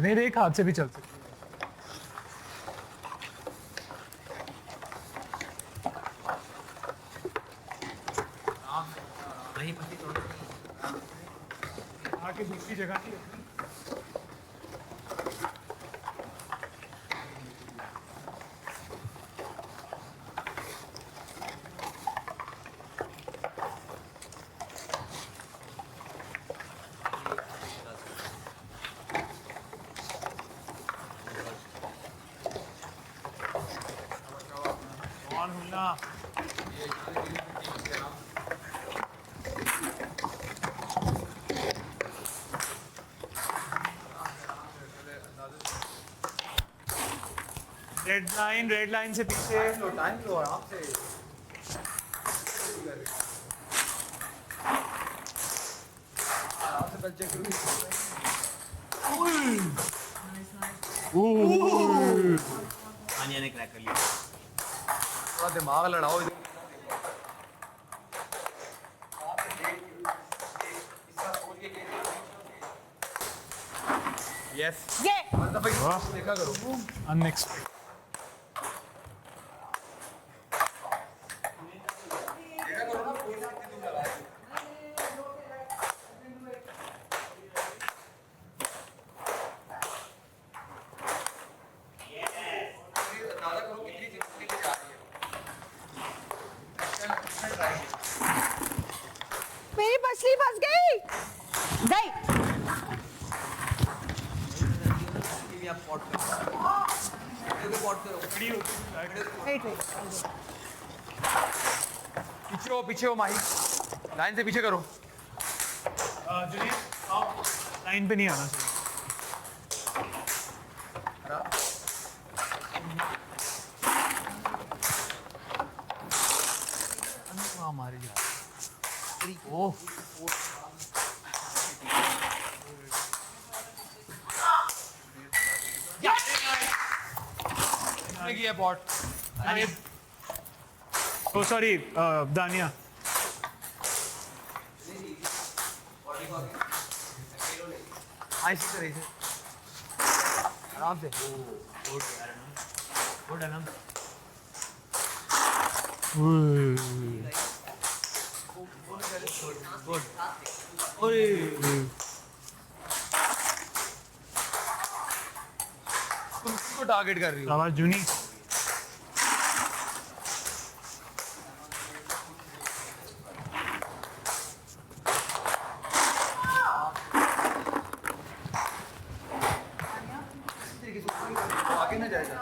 नहीं एक हाथ से भी चल सकती है। आके दूसरी जगह नहीं रखनी। और हुन्ना रेड लाइन से पीछे टाइम लो आराम से। आराम से बच्चे आनिया ने क्रैक कर लिया। थोड़ा दिमाग लड़ाओ। यस ये देखा करो। अनएक्सपेक्टेड। मेरी मछली फंस गई। गई। आप पॉट करो। पॉट करो। Wait wait. पीछे हो माही। लाइन से पीछे करो। जुनीर आओ, लाइन पे नहीं आना चाहिए। हमारी ओह किया पॉट। ओ सॉरी दानिया। इसी तरह से आराम से। गुड है ना। गुड। ओए तुम किसको टारगेट कर रही हो? आवाज जूनी। आगे ना जाएगा।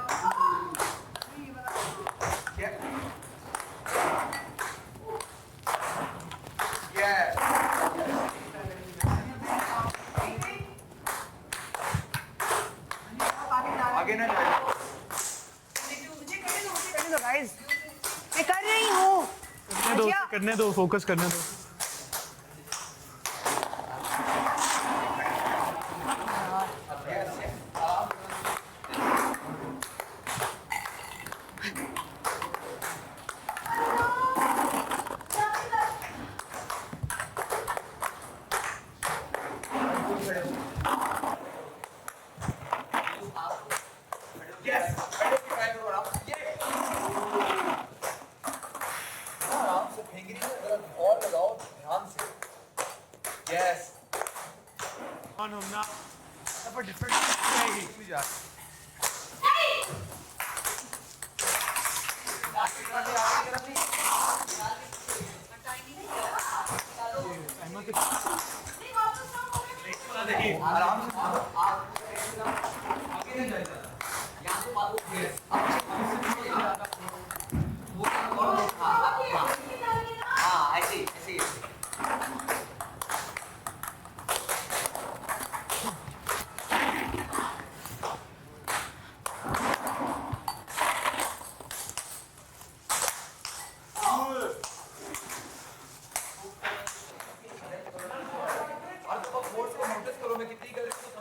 आगे ना जाएगा। करने दो गाइस। मैं कर रही हूँ। करने दो फोकस करने दो। आराम से फेंक रही है। और लगाओ ध्यान से। यस। ऑन होना पर डिफरेंट जाएगी जा। आराम से आगे नहीं जाएगा। हाँ ऐसे ऐसे।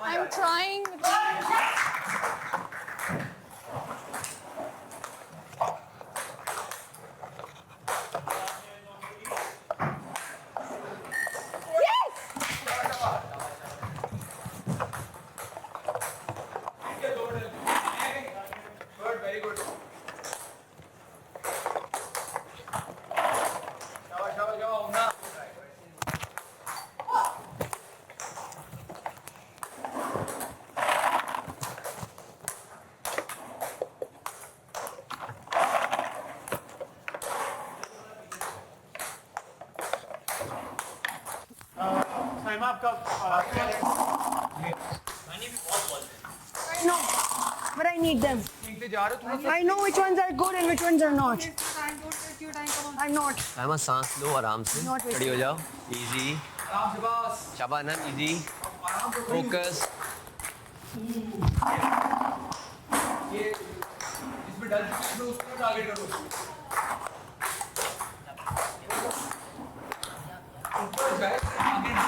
I'm trying. आपका I know, but I need them. सीखते जा रहे हो थोड़ा I know which ones are good and which ones are not. I'm not. Saima सांस लो आराम से, Not with खड़ी हो जाओ, इजी, आराम से बस शाबाना इजी, आराम से फोकस, ये इसमें डल चुके हो उसको टारगेट करो ऊपर जाए आगे ना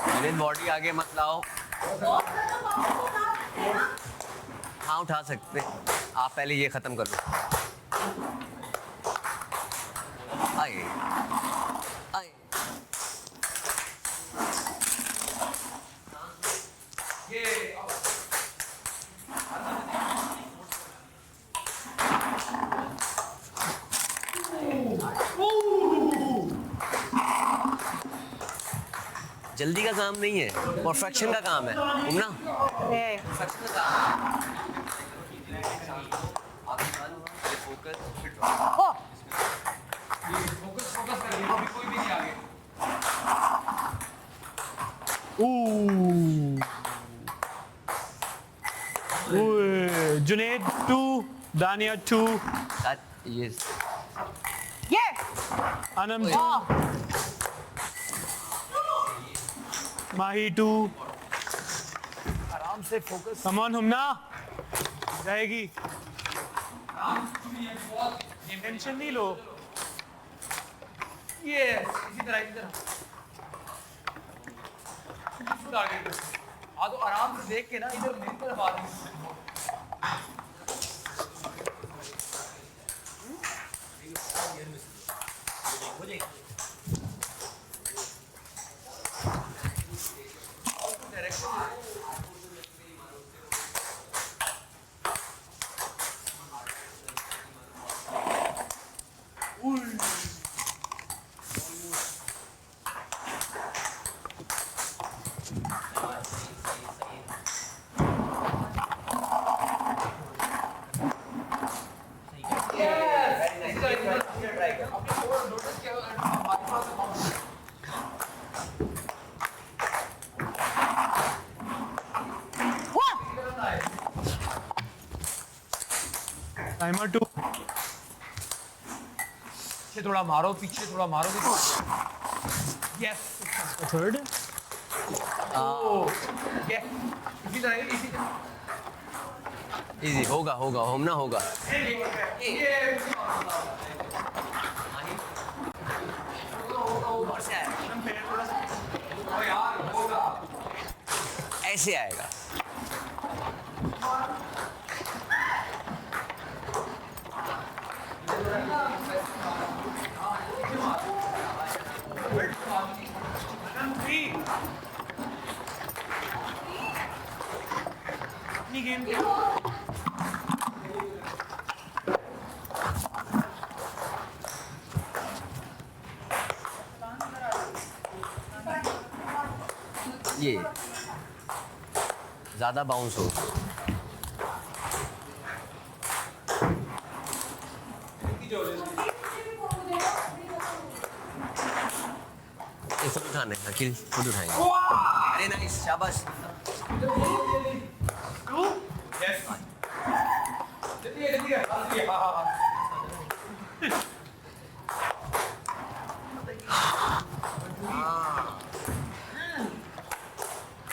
जुनेद बॉडी आगे मत लाओ, हाँ उठा सकते हैं, आप पहले ये खत्म कर लो, आए, आए, ये जल्दी का काम नहीं है, परफेक्शन का काम है, घूमना, Hey. परफेक्शन का काम है, आगे बढ़, फोकस, फिर ड्रॉप। Oh, फोकस फोकस करिए अभी कोई भी नहीं आगे Junaid 2, Dania 2, That is yeah. Anam 2, Oh, Mahi 2. आराम से फोकस Come on, Humna. जाएगी. टेंशन नहीं लो. ये इसी तरह इसको टारगेट करो आ तो आराम से देख के ना इधर मेरी तरफ आ रही what? Timer 2. पीछे थोड़ा मारो पीछे थोड़ा मारो यस Third. इसी तरह इजी, होगा, होगा, होमना होगा, यार होगा ऐसे आएगा, Anam 3. अपनी गेम खेलो. ये ज़्यादा बाउंस हो, ये खुद उठाने, अखिल खुद उठाएंगे, अरे नाइस, शाबाश, यस जल्दी जल्दी हां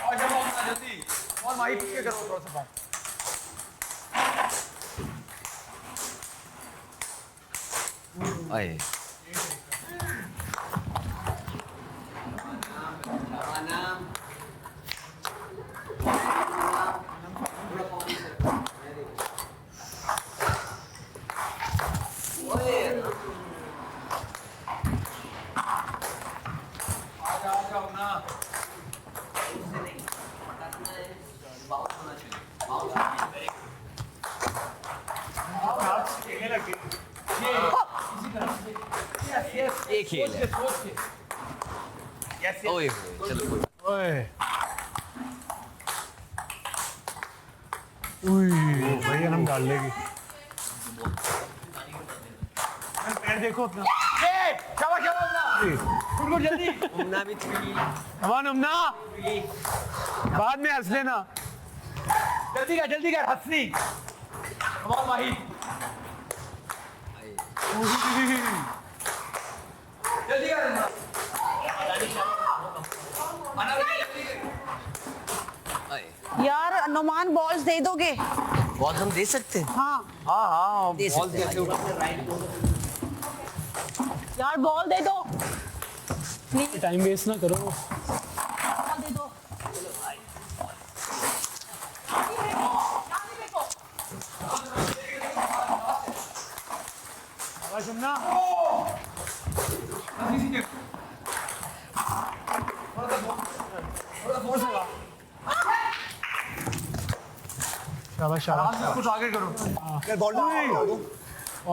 और जब आप जल्दी और माही पीछे करो थोड़ा सा आए, आ जाओ ना आप खेलने लगे. यस एक खेल है, सोच के यस ओए होए, चलो कोई ओए. उई, भाई हम डाल लेगी. पैर देखो अपना. शाबाश गुड जल्दी उमना भी 3 कमान उमना, बाद में हंस लेना। जल्दी कर हंसनी कमान माही जल्दी कर यार नोमान बॉल्स दे दोगे? बहुत हम दे सकते हैं। हाँ हाँ दे सकते हैं यार बॉल दे दो, टाइम वेस्ट ना करो। बॉल दे दो। शाबाश उमना। शाबाश शाबाश। कुछ आगे करो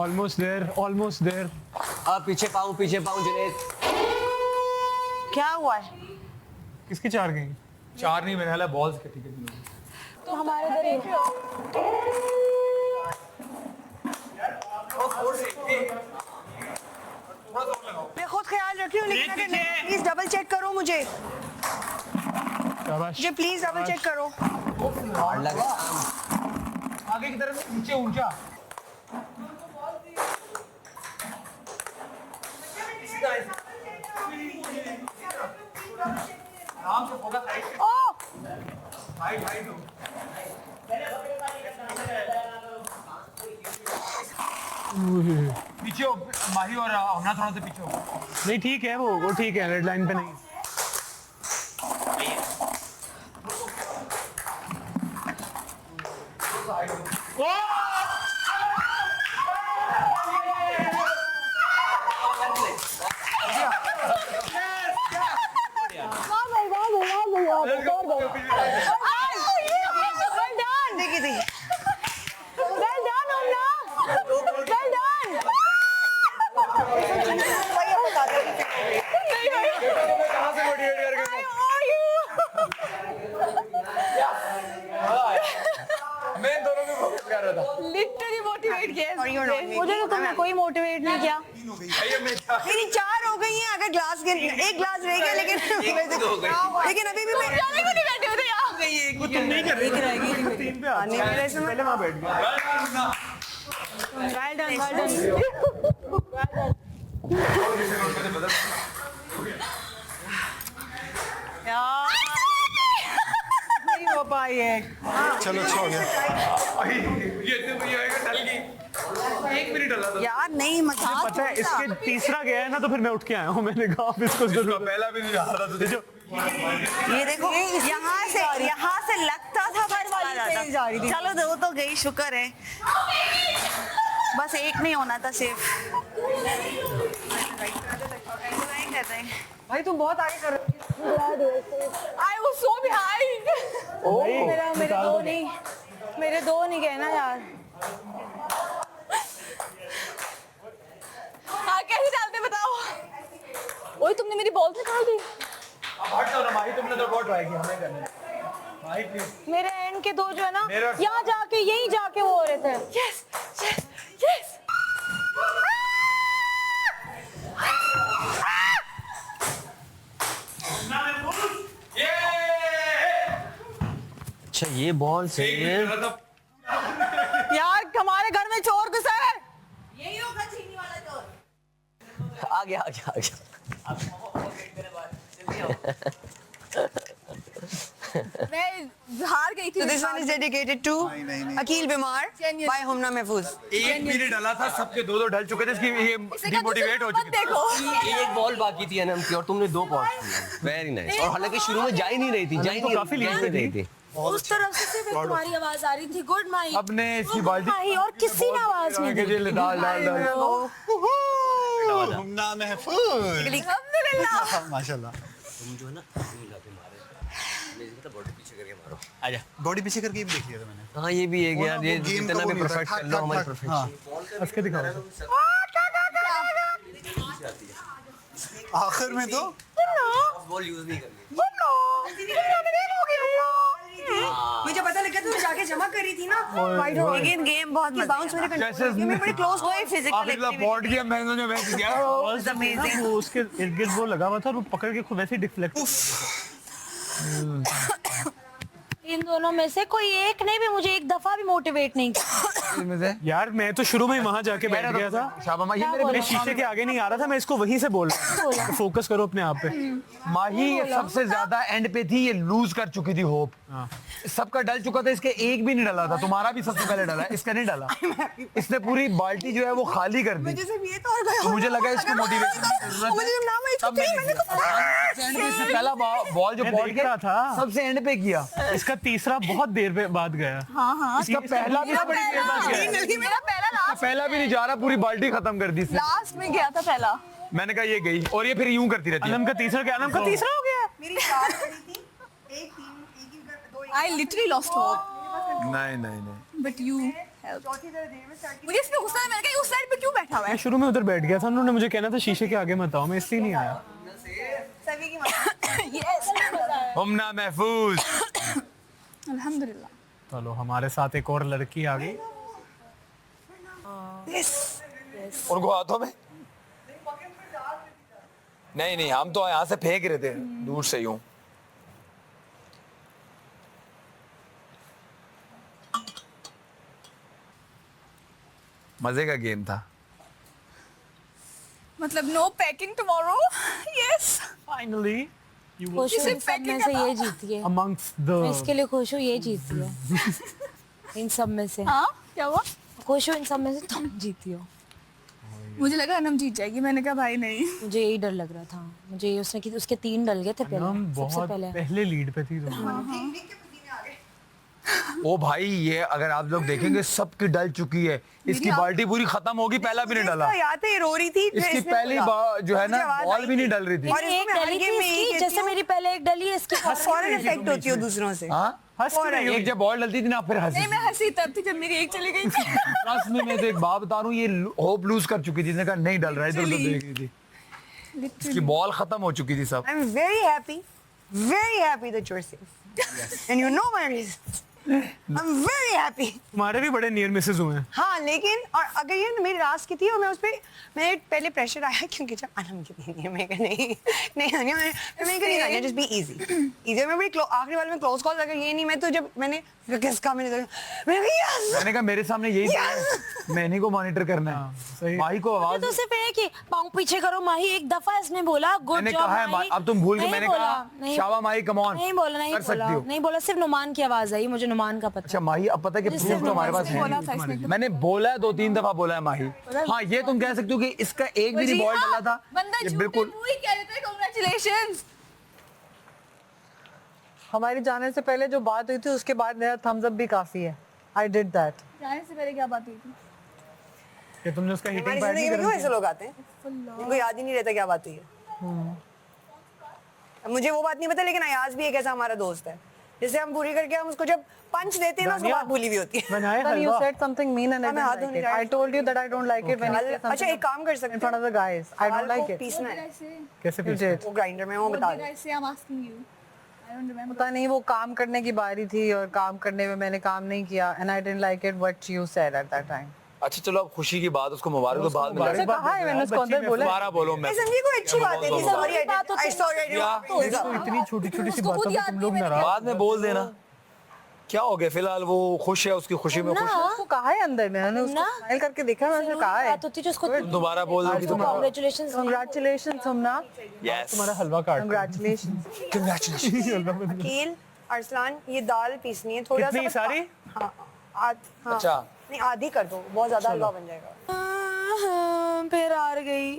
ऑलमोस्ट देयर। अब पीछे पाऊं जुनेद। क्या हुआ है? किसकी 4 गई? 4 नहीं मेरे ख्याल है बॉल्स के ठीक है तो हमारे इधर ही मैं खुद ख्याल रखी हूँ, लेकिन अगर नहीं प्लीज डबल चेक करो मुझे शाबाश। प्लीज डबल चेक करो। हार्ड लगा। आगे की तरफ नीचे ऊंचा आराम से फोकस ओह हाइट पीछे हो माही और हमना थोड़ा सा पीछे हो नहीं ठीक है, वो ठीक है, रेड लाइन पे नहीं। कहाँ से मोटिवेट करके मैं दोनों को फोकस कर रहा था लिटरली मोटिवेट किया मुझे, तो तुमने कोई मोटिवेट नहीं किया। मेरी 4 हो गई हैं, अगर ग्लास गिर एक ग्लास रह गया, लेकिन अभी भी मैं जाने को नहीं बैठे होते यार। वो तुम नहीं कर रही थी, 3 पे आने मेरे से पहले वहां बैठ गया। वेल डन यार, नहीं हो पाई है। चलो अच्छा हो गया। ये इतने बढ़िया आएगा डल गई 1 मिनट डला था यार नहीं मजाक पता है इसके तीसरा गया है ना, तो फिर मैं उठ के आया हूँ। मैंने कहा अब इसको जरूर। पहला भी नहीं आ रहा था जो ये देखो यहाँ से लगता था पर जा रही थी। चलो वो तो गई, शुक्र है। बस एक नहीं होना था सिर्फ। भाई तुम बहुत आगे कर रहे हो। I was so behind. मेरे दो नहीं गए ना यार। हाँ कैसे डालते बताओ। ओए तुमने मेरी बॉल निकाल दी। हट जाओ ना माही, तुमने तो बहुत ट्राई किया, हमें करने माही प्लीज मेरे एंड के 2 जो है ना, मेरा- यहाँ जाके यहीं जाके वो हो रहे थे। Yes yes yes. अच्छा ये बॉल सही है। यार हमारे घर में चोर घुसा है। यही होगा चीनी वाला चोर। आ गया मैं हार गई थी। So this one is dedicated to Aqeel बीमार by हुमना महफूज। 1 मिनट डला था, सबके 2 डल चुके थे, इसकी ये डिमोटिवेट हो चुकी थी। देखो एक बॉल बाकी थी अनम की और तुमने 2 पॉइंट। Very nice. और हालांकि शुरू में जा ही नहीं रही थी, काफी लीड रही थी। उस तरफ से सिर्फ तुम्हारी आवाज आ रही थी। Good my. अब ने इसकी बाल्टी माही और किसी ने आवाज नहीं दी। डाल हुमना महफूज अल्हम्दुलिल्लाह। माशाल्लाह। तुम जो है ना बॉडी पीछे करके मारो। आजा। बॉडी पीछे करके भी देख लिया था मैंने। हाँ ये भी एक यार, ये गेम जितना भी परफेक्ट कर लो हमारी हाँ परफेक्ट। हंस के दिखाओ। आखिर में तो बॉल यूज नहीं करनी। मुझे पता लगा तो जाके जमा करी थी ना लेकिन गेम बहुत मजा बाउंस मेरे कंट्रोल में बड़ी क्लोज हुई फिजिकल पॉट गया मैंने जो मैच गया वो उसके इर्द गिर्द वो लगा हुआ था और वो पकड़ के खुद वैसे ही डिफ्लेक्ट। इन दोनों में से कोई एक ने भी मुझे एक दफा भी मोटिवेट नहीं किया। यार मैं तो शुरू में ही वहां जाके बैठ गया था। शाबा माही मेरे शीशे के आगे नहीं आ रहा था, मैं इसको वहीं से बोल रहा था फोकस करो अपने आप पे। माही ये सबसे ज्यादा एंड पे थी, ये लूज कर चुकी थी होप। सबका डल चुका था, इसके एक भी नहीं डला था। तुम्हारा भी सबसे पहले डला, इसका नहीं डला। इसने पूरी बाल्टी जो है वो खाली कर दी। तो मुझे लगा इसको मोटिवेशन की जरूरत है। पहला बॉल जो बॉल रहा था सबसे एंड पे किया, इसका तीसरा बहुत देर बाद गया। इसका पहला भी बड़ी देर बाद गया। मेरा पहला भी नहीं जा रहा, पूरी बाल्टी खत्म कर दी इसने। लास्ट में गया था पहला। मैंने कहा ये गई और ये फिर यूं करती रहती है। अनम का तीसरा क्या? अनम का तीसरा हो गया। मेरी 4 पड़ी थी, एक 3 I literally lost hope. नहीं But you helped. मुझे इसमें गुस्सा है, मैंने कहा उस साइड पे क्यों बैठा हुआ है? मैं शुरू में उधर बैठ गया था, उन्होंने मुझे कहना था शीशे के आगे मत आओ, मैं इसलिए नहीं आया। सभी की मदद। Yes. हमना महफूज। अल्हम्दुलिल्लाह। चलो हमारे साथ एक और लड़की आ गई। Yes. उनको हाथों में नहीं, हम तो यहाँ से फेंक रहे थे दूर से यूं। मजे का गेम था। मतलब no packing tomorrow. Yes. Finally you खुश हूँ इन सब में से ये जीती है। अमंगस्ट द मैं इसके लिए खुश हूँ ये जीती है इन सब में से। हाँ क्या हुआ? खुश हूँ इन सब में से तुम जीती हो। मुझे लगा अनम जीत जाएगी, मैंने कहा भाई नहीं। मुझे यही डर लग रहा था। मुझे उसने कि उसके 3 डल गए थे हम पहले, सबसे बहुत पहले। पहले लीड पे थी तुम। ओ भाई ये अगर आप लोग देखेंगे सबकी डल चुकी है। इसकी बाल्टी पूरी खत्म होगी, पहला भी नहीं डला। याद है ये रो रही थी। इसकी पहली जो है ना बॉल भी नहीं डल रही थी। और एक डली थी इसकी, जैसे मेरी पहले एक डली है इसकी। फौरन इफेक्ट होती है दूसरों से। हाँ हंस के नहीं एक जब बॉल डलती थी ना फिर हंसी। नहीं मैं हंसी तब थी जब मेरी एक चली गई थी। प्लस में मैं तो एक बात बता रहा हूँ, ये होप लूज कर चुकी थी। इसने कहा नहीं डल रहा है, इधर उधर देख रही थी। इसकी बॉल खत्म हो चुकी थी सब। I'm very happy that you're safe. And you know my reason. I'm very happy. तुम्हारे भी बड़े नियर मिसेस हुए हैं। हाँ लेकिन और अगर ये मेरी रास की थी और मैं उस पे मैंने पहले प्रेशर आया क्योंकि जब अनम की थी मैं कहा नहीं हनिया मैं कहा जस्ट बी इजी मैं बड़ी आखिरी वाले में क्लोज कॉल अगर ये नहीं मैं तो जब मैंने किसका मैंने कहा मेरे सामने यही मैं इन्हीं को मॉनिटर करना है। सही। माही को आवाज तो सिर्फ है कि पाँव पीछे करो माही, एक दफा इसने बोला गुड मैंने जॉब कहा है माही। अब तुम भूल गए। नहीं मैंने बोला, कहा नहीं- शाबा माही कम ऑन नहीं बोला, नहीं कर सकती बोला, हो। नहीं बोला, सिर्फ नुमान की आवाज आई, मुझे नुमान का पता। अच्छा माही अब पता है कि मुझे प्रूफ सिर्फ तो हमारे पास नुमान है बोला था इसने। मैंने बोला है 2-3 दफा बोला है माही। हाँ ये तुम कह सकते हो कि इसका एक भी नहीं बॉल डला था। बंदा ये बिल्कुल वही कह रहा था कांग्रेचुलेशंस। हमारी जाने से पहले जो बात हुई थी उसके बाद मेरा थम्स अप भी काफी है। I did that. जाने से पहले क्या बात हुई थी? कि तुमने उसका हमारी हीटिंग पैड जिंदगी नहीं में क्यों गरम ऐसे लोग आते हैं? इनको याद ही नहीं रहता क्या बात हुई है। अब मुझे वो बात नहीं पता लेकिन अयाज भी एक ऐसा हमारा दोस्त है जिसे हम पूरी करके हम उसको जब पंच देते हैं ना उसको बात भूली हुई होती है। बनाए Then you halwa. said something mean and I हाँ, मैं हाथ didn't धोने like it. जा I told you that I don't like it when you say अच्छा something एक काम कर सकते in front of the guys. I don't like it. पीसना है कैसे You पीछे? did. वो ग्राइंडर में वो बता दे। पता नहीं वो काम करने की बारी थी और काम करने में मैंने काम नहीं किया and I didn't like it what you said at that time. अच्छा चलो अब खुशी की बात उसको मुबारक तो बाद में मुबारक लड़े। बात कहा है मैंने उसको बच्ची अंदर में बोला। दोबारा बोलो मैं संजीव को अच्छी बात है सॉरी आई सॉरी देखो इतनी छोटी छोटी सी बातों पे तुम लोग नाराज। बाद में बोल देना। क्या हो गया फिलहाल वो खुश है, उसकी खुशी में खुश है। उसको कहा है अंदर में मैंने उसको ना। स्माइल करके देखा मैंने उसको कहा है बात होती जो उसको दोबारा बोल दोगी तो कांग्रेचुलेशंस congratulations सुमना यस तुम्हारा हलवा काट। congratulations congratulation. अकील अरसलान ये दाल पीसनी है थोड़ा कितनी सा सारी? हाँ हाँ अच्छा नहीं आधी कर दो बहुत ज्यादा हलवा बन जाएगा। फिर हार गई।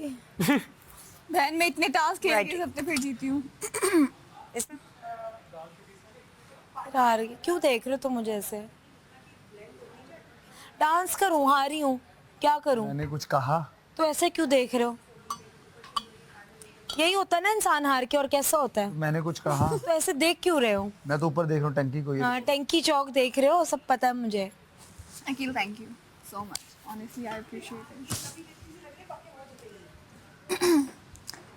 बहन मैं इतने टास्क खेल के सबसे फिर जीती हूँ। फिर हार गई। क्यों देख रहे हो तुम मुझे ऐसे? डांस करूं, हारी हूँ, क्या करूं? मैंने कुछ कहा? तो ऐसे क्यों देख रहे हो? यही होता है ना इंसान हार के, और कैसा होता है? मैंने कुछ कहा? तो ऐसे देख क्यों रहे हो? मैं तो ऊपर देख रहा हूँ टंकी को। ये हाँ टंकी चौक देख रहे हो, सब पता है मुझे। Akeel thank you so much honestly I appreciate it.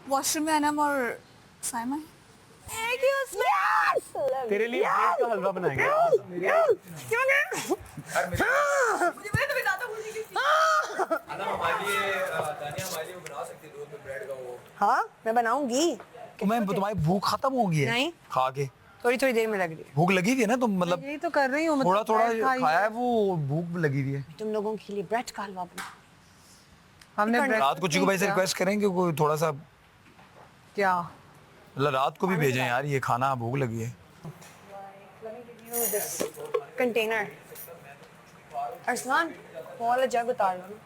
Washroom में अनम और साइमा एक ही उसमें तेरे लिए ब्रेड का हलवा बनाएंगे। हाँ मैं बनाऊंगी, तुम्हारी भूख खत्म हो गई है नहीं। खा के? थोड़ी थोड़ी देर में लग रही है। भूख लगी हुई है ना, तुम मतलब यही तो कर रही हूँ, थोड़ा मतलब थोड़ा bread खाई खाया है, वो भूख लगी हुई है। तुम लोगों के लिए ब्रेड का हलवा बना। हमने bread रात को चिकू भाई से रिक्वेस्ट करेंगे कोई थोड़ा सा, क्या मतलब रात को भी भेजें यार, ये खाना भूख लगी है। कंटेनर अरसलान वाला जग उतार लो।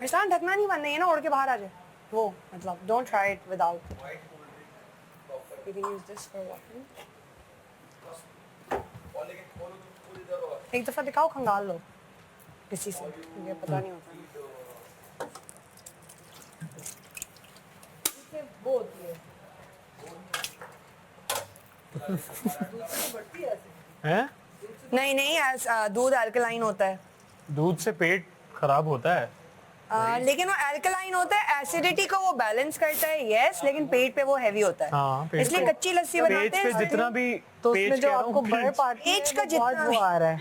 अरसलान ढकना नहीं बंद है ना, उड़ के बाहर आ जाए वो, मतलब don't try it without. You can use this for walking. एक दफा दिखाओ, खंगाल लो किसी से, मुझे पता नहीं होता। हैं? नहीं नहीं, दूध अल्कलाइन होता है। दूध से पेट खराब होता है। लेकिन वो अल्कलाइन होता है, एसिडिटी को वो बैलेंस करता है, यस, लेकिन पेट पे वो हैवी होता है। हाँ, पेट इसलिए पे- कच्ची लस्सी पेज बनाते पे हैं। जितना भी तो पेज उसमें जो कह रहा हूँ, आपको बर्फ आती है पेज का वो बहुत जितना वो आ रहा है,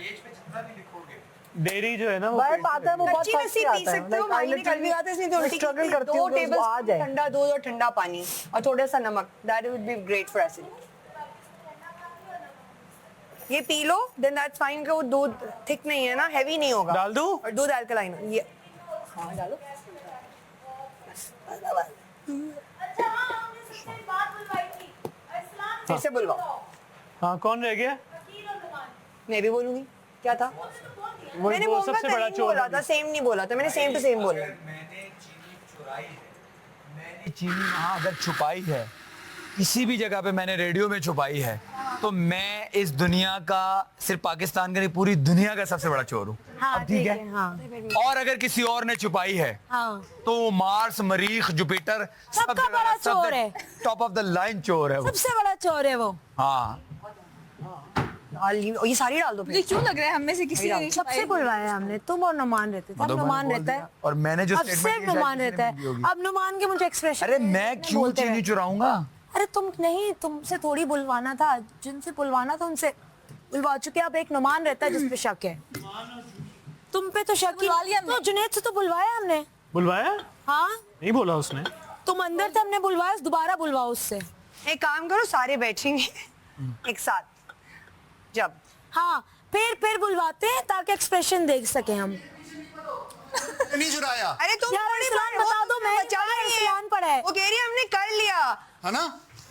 डेयरी जो है ना वो बर्फ आता है वो बहुत कच्ची लस्सी fast पी आता है। सकते हो, Like, I मायने कल भी आते हैं, इसलिए तो उल्टी struggle की करती 2 हूँ कि उसको आ टेबलस्पून जाए। ठंडा दूध और ठंडा पानी और थोड़ा सा नमक, that would be great for acidity. ये पी लो, देन दैट्स फाइन, कि वो दूध थिक नहीं है ना, हैवी नहीं होगा। डाल दूं? और दूध अल्कलाइन ये, हाँ डालो। फिर से बुलवाओ। हाँ, कौन रह गया? मैं भी बोलूंगी, क्या था? मैंने वो बोलना सबसे नहीं बड़ा चोर बोला है। था, सेम नहीं बोला था, मैंने सेम टू सेम बोला। चीनी वहाँ अगर छुपाई है किसी भी जगह पे, मैंने रेडियो में छुपाई है, तो मैं इस दुनिया का, सिर्फ पाकिस्तान का नहीं पूरी दुनिया का सबसे बड़ा चोर हूँ। अब ठीक है, हाँ और अगर किसी और ने छुपाई है हाँ तो वो मार्स, मरीख, जुपिटर सबका बड़ा चोर है। टॉप ऑफ द लाइन चोर है वो। सबसे बड़ा चोर है वो। हाँ, ये सारी डाल दो मुझे फिर। क्यों लग रहा है हम में से किसी ने नहीं सबसे बुलवाया हमने, तुम और नुमान रहते थे, अब मतलब नुमान मैंने बोल रहता है, दिया। और मैंने जो अब statement सिर्फ की शायद नुमान किसी ने रहता है। भी दी होगी। अब नुमान के मुझे एक्सप्रेशन अरे मैं क्यों चीनी चुराऊंगा? अरे तुम नहीं, तुमसे थोड़ी बुलवाना था, जिनसे बुलवाना था उनसे बुलवा चुके। अब एक नुमान रहता है जिस पे शक है, तुम पे तो शक ही। बुलवा लिया हमने। तो जुनैद से तो बुलवाया हमने। बुलवाया? हाँ नहीं बोला उसने। तुम अंदर थे, हमने बुलवाया, दोबारा बुलवाओ उससे। एक काम करो, सारे बैठेंगे एक साथ जब, हाँ फिर बुलवाते हैं ताकि एक्सप्रेशन देख सके हम। नहीं चुराया अरे तुम यार, थोड़ी इस्लाम बड़े हो, बता दो, तुमने मैं बचा क्या लिए। इस्लाम पढ़ा है? वो कह रही है हमने कर लिया, है ना?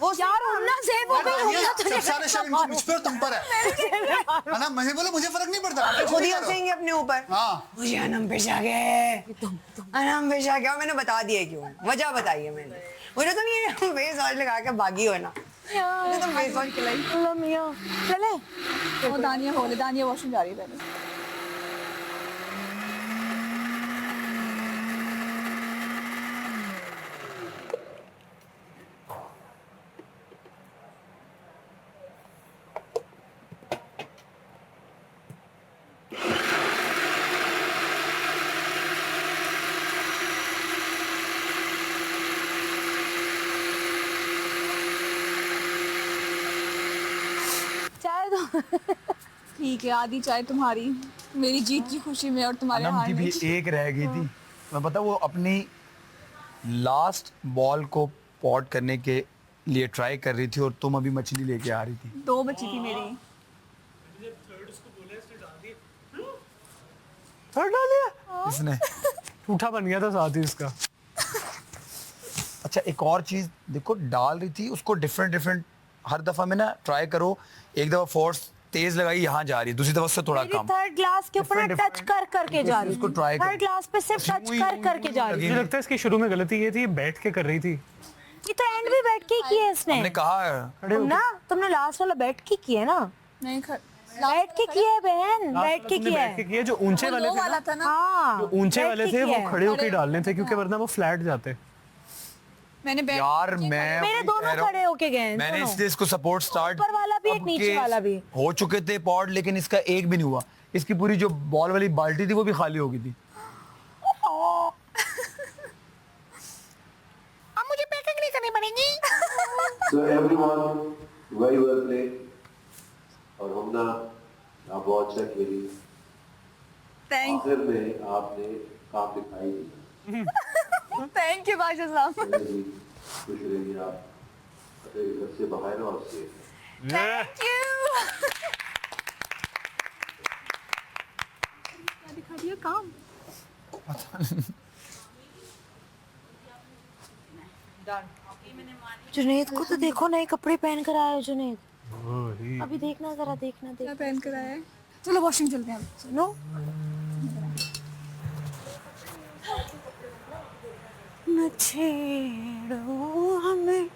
वो यार उन्ना ज़ेब हो गई, उन्ना तुझे सब सारे शक मारो। मुझ पे और तुम पर है ना? मुझे बोलो, मुझे फर्क नहीं पड़ता। खुद ही हंसेंगे अपने ऊपर। हाँ, मुझे अनम पेश आ गए, अनम पेश आ गया। मैंने बता दिया क्यों, वजह बताई है मैंने। मुझे तो नहीं है फेस वॉश लगा के भागी हो ना, मुझे तो फेस वॉश खिलाई। अल्लाह मियां, चले वो दानिया हो, दानिया वॉशरूम जा रही है पहले। चाय दो। ठीक है, आधी चाय तुम्हारी, मेरी जीत की खुशी में और तुम्हारे अनम हार की में। भी एक रह गई थी। मैं पता वो अपनी लास्ट बॉल को पॉट करने के लिए ट्राई कर रही थी और तुम अभी मछली लेके आ रही थी। 2 बची थी मेरी। थर्ड डाल दिया इसने झूठा बन गया था साथ ही इसका। अच्छा एक और चीज देखो, डाल रही थी उसको डिफरेंट हर दफा में ना ट्राई करो। एक दफा फोर्स तेज लगाई, यहाँ जा रही है, दूसरी दफा से थोड़ा मेरी कम। थर्ड ग्लास के ऊपर Different- टच कर करके जा रही इसको थी। try करो। थर्ड ग्लास पे सिर्फ टच कर करके जा रही मुझे थी। लगता है इसकी शुरू में गलती ये थी, ये बैठ के कर रही थी। ये तो एंड भी बैठ के ही किया है इसने। हमने कहा तुमने लास्ट वाला बैठ के किया है ना, नहीं बैठ के किया है बहन, बैठ के तुमने किया बैठ के है। किया, जो ऊंचे वाले थे वाला ना, था ना, हाँ जो ऊंचे बैठ वाले के थे किया वो है। खड़े होके डालने थे क्योंकि वरना वो फ्लैट जाते। मैंने बैठ यार मैं मेरे वही दोनों कह रहा हूँ। खड़े होके गए हैं, मैंने दोनों। इसलिए इसको सपोर्ट स्टार्ट, ऊपर वाला भी एक, नीचे वाला भी। हो चुके थे पॉड, लेकिन इसका एक भी नहीं हुआ। इसकी पूरी जो बॉल वाली बाल्टी थी वो भी खाली हो गई थी। अब So everyone, very well played. और हमना आप बहुत अच्छा खेली। आखिर में आपने काम दिखाई दिया। थैंक यू बादशाह साहब। खुश रहिए आप। अपने घर से बाहर और से। Thank you. क्या दिखा दिया काम? जुनैद को तो देखो नए कपड़े पहन कर आया है जुनैद। अभी देखना जरा देखना क्या देख पहन कर आया है? चलो वॉशिंग चलते हैं अब। सुनो न छेड़ो हमें